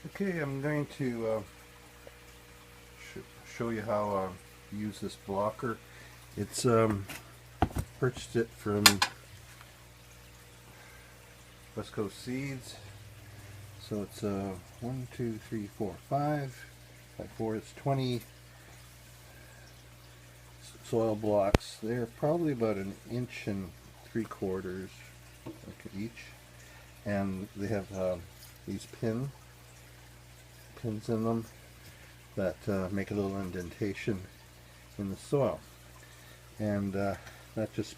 Okay, I'm going to show you how to use this blocker. It's purchased it from West Coast Seeds. So it's 1, 2, 3, 4, 5 by 4. It's 20 soil blocks. They're probably about 1.75 inches each, and they have these pins in them that make a little indentation in the soil, and that just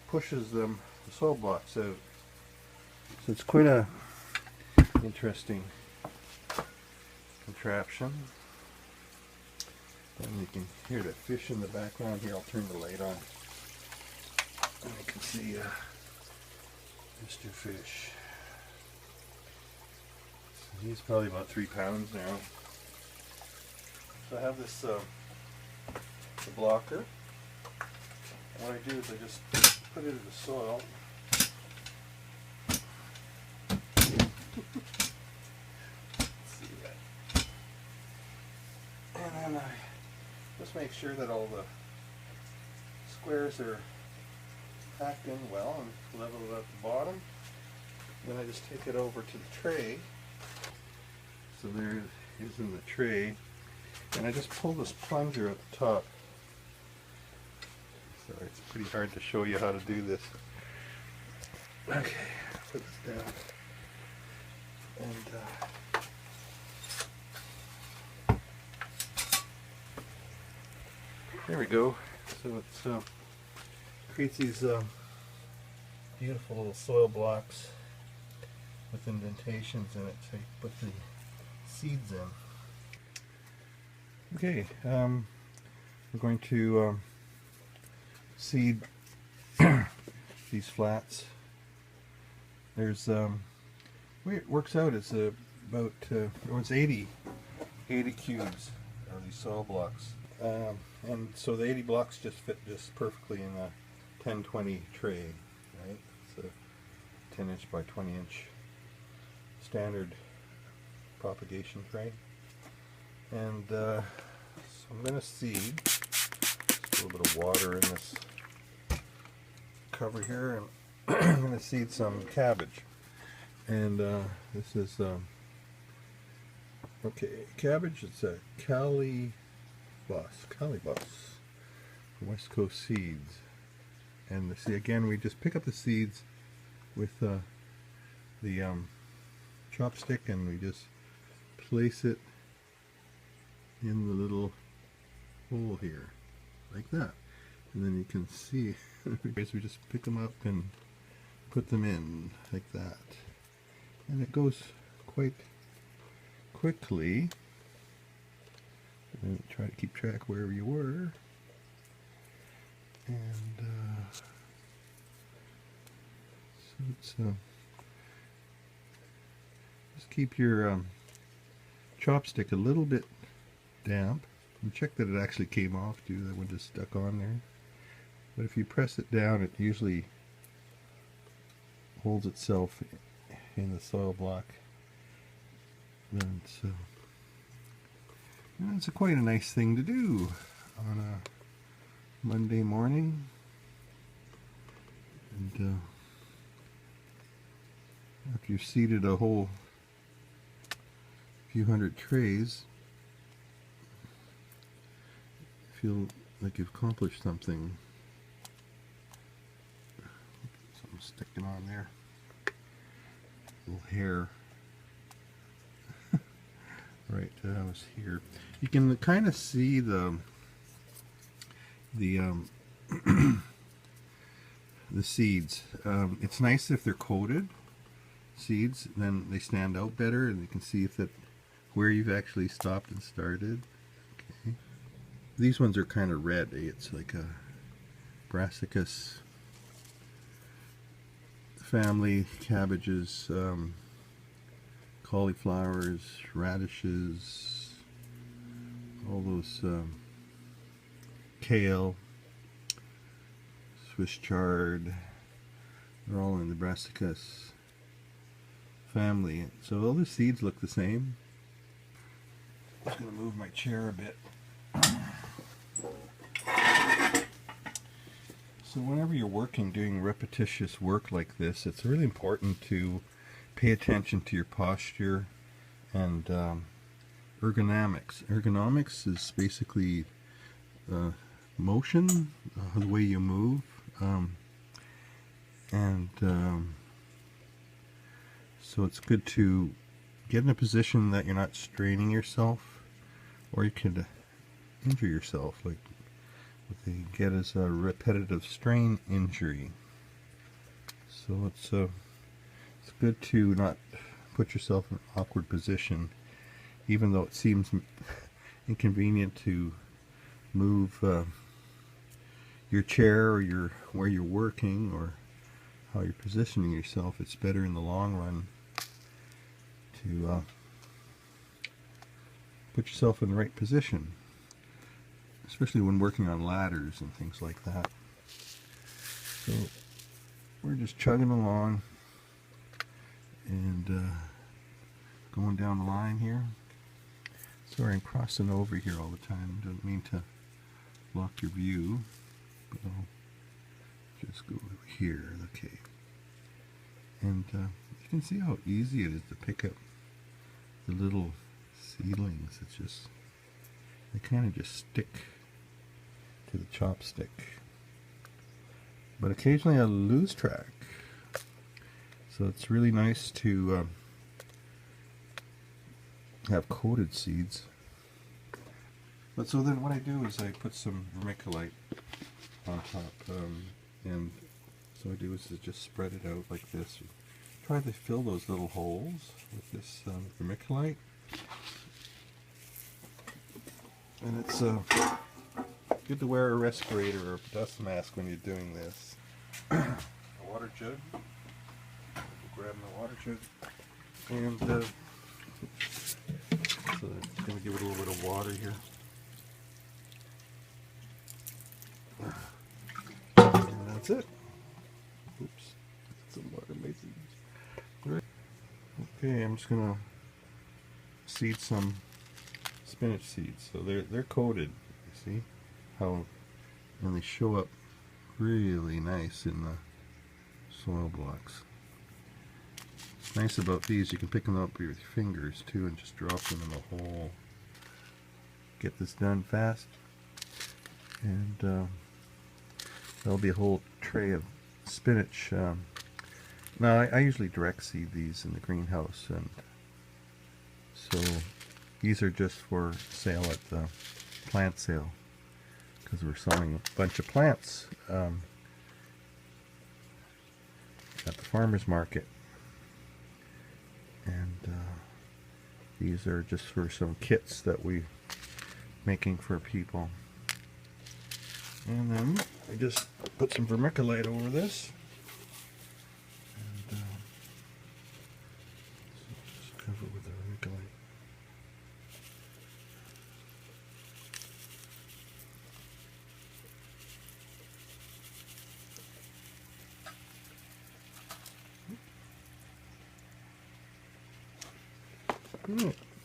pushes the soil blocks out. So it's quite a interesting contraption. And you can hear the fish in the background here. I'll turn the light on and you can see Mr. Fish. So he's probably about 3 pounds now. So I have this the blocker. And what I do is I just put it in the soil. See that? And then I just make sure that all the squares are packed in well and leveled at the bottom. Then I just take it over to the tray. So there it is in the tray. And I just pull this plunger at the top. Sorry, it's pretty hard to show you how to do this. Okay, put this down. And there we go. So it creates these beautiful little soil blocks with indentations in it, so you put the seeds in. Okay, we're going to seed these flats. There's the way it works out is about it's 80 cubes of these soil blocks, and so the 80 blocks just fit just perfectly in a 10-20 tray, right? It's a 10-inch by 20-inch standard propagation tray. And so I'm going to seed just a little bit of water in this cover here, and I'm going to seed some cabbage. And this is okay, cabbage. It's a Calibos West Coast Seeds. And see, again, we just pick up the seeds with the chopstick, and we just place it in the little hole here, like that. And then you can see, we just pick them up and put them in like that. And it goes quite quickly. And try to keep track wherever you were. And so it's just keep your chopstick a little bit damp, and check that it actually came off too. That one just stuck on there. But if you press it down, it usually holds itself in the soil block. And so it's quite a nice thing to do on a Monday morning. And after you've seeded a whole few hundred trays, feel like you've accomplished something. Something sticking on there. Little hair. Right, that was here. You can kind of see the seeds. It's nice if they're coated seeds, then they stand out better, and you can see if where you've actually stopped and started. Okay. These ones are kind of red. It's like a brassicas family cabbages, cauliflowers, radishes, all those kale, Swiss chard. They're all in the brassicas family. So all the seeds look the same. I'm just going to move my chair a bit. So whenever you're doing repetitious work like this, it's really important to pay attention to your posture and ergonomics. Ergonomics is basically motion, the way you move, so it's good to get in a position that you're not straining yourself, or you could injure yourself, like what they get is a repetitive strain injury. So it's good to not put yourself in an awkward position, even though it seems inconvenient to move your chair or where you're working or how you're positioning yourself. It's better in the long run to put yourself in the right position, especially when working on ladders and things like that. So we're just chugging along and going down the line here. Sorry, I'm crossing over here all the time. Don't mean to block your view, but I'll just go over here. Okay. And you can see how easy it is to pick up the little seedlings. It's just, they kind of just stick to the chopstick. But occasionally I lose track. So it's really nice to have coated seeds. But so then what I do is I put some vermiculite on top, and so I do is just spread it out like this. Try to fill those little holes with this vermiculite, and it's good to wear a respirator or a dust mask when you're doing this. A water jug. Grab my water jug, and so I'm going to give it a little bit of water here. And that's it. Oops, some water mason. Okay, I'm just going to seed some spinach seeds. So they're coated. You see how, and they show up really nice in the soil blocks. What's nice about these, you can pick them up with your fingers too and just drop them in the hole. Get this done fast, and there'll be a whole tray of spinach. Now I usually direct seed these in the greenhouse, and so these are just for sale at the plant sale, because we're selling a bunch of plants at the farmer's market. And these are just for some kits that we're making for people. And then I just put some vermiculite over this, and just cover it with the vermiculite.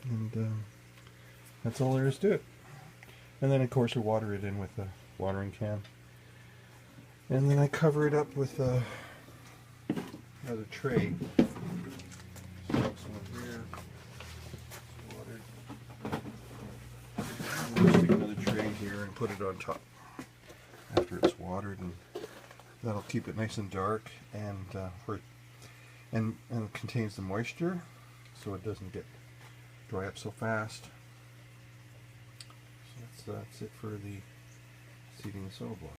And that's all there is to it. And then of course we water it in with a watering can, and then I cover it up with another tray. So some here, watered. And I'll stick another tray here and put it on top after it's watered, and that'll keep it nice and dark, and and it contains the moisture, so it doesn't get dry up so fast. So that's it for the seeding the soil blocks.